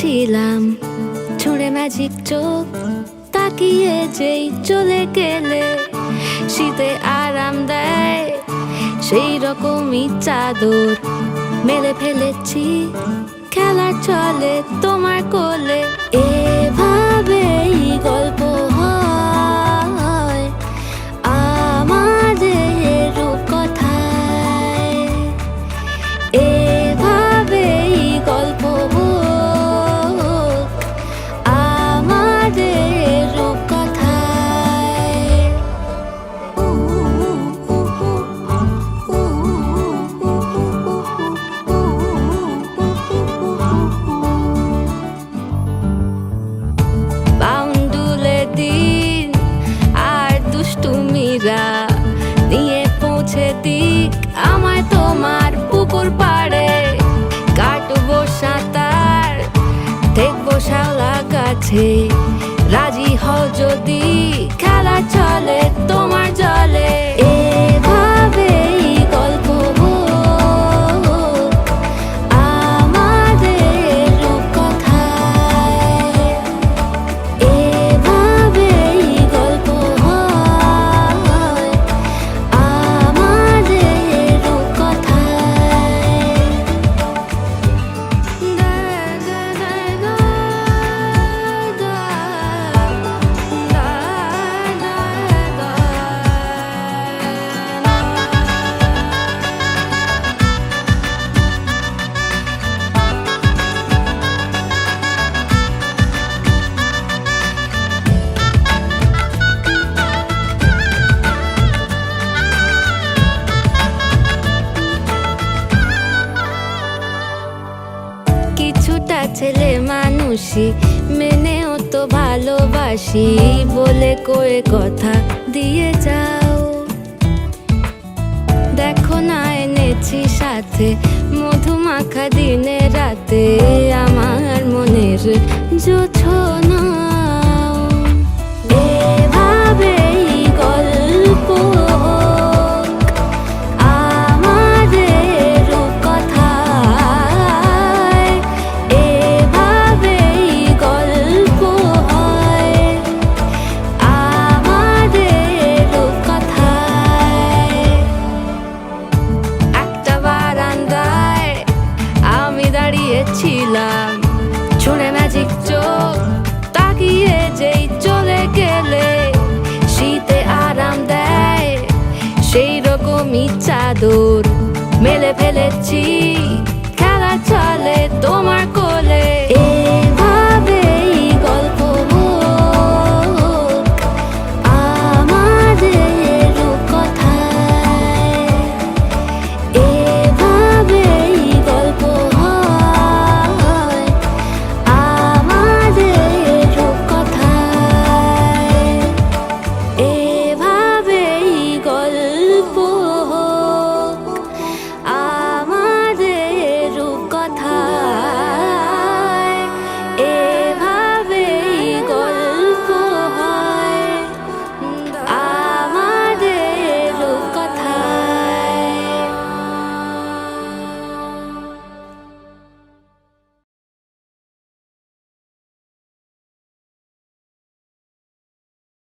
ছিলাম, ছুঁড়ে ম্যাজিক চোখ তাকিয়ে যেই চলে গেলে। শীতে আরাম দেয় সেই রকমই চাদর মেলে ফেলেছি, খেলার চলে তোমার কোলে। এভাবেই গল্প হয় আমাদের রূপকথায়, এভাবেই গল্প হোক আমাদের রূপকথায়। বাউন্ডুলে দিন আর দুষ্টুমিরা নিয়ে পৌঁছে দিক আমায় তোমার পুকুর পাড়ে। কাটবো সাঁতার, দেখবো শাওলা গাছে, রাজি হও যদি খেলা চলে তোমার জলে। এভাবেই গল্প হোক আমাদের রূপকথায়, এভাবেই গল্প হয় আমাদের রূপকথায়। কিছুটা ছেলে মানুষই মেনেও তো ভালোবাসি বলে কয়ে কথা দিয়ে যাও। দেখো না এনেছি সাথে মধুমাখা দিনে রাতে আমার মনের জোছনা। এভাবেই গল্প হোক আমাদের রূপকথায়, এভাবেই গল্প হয় আমাদের রূপকথায়। একটা বারান্দায় আমি দাঁড়িয়েছিলাম, ছুঁড়ে ম্যাজিক চোখ তাকিয়ে যেই চলে গেলে। শীতে আরাম দেয় সেই রকমই চাদর মেলে ফেলেছি, খেলা চলে তোমার কোলে।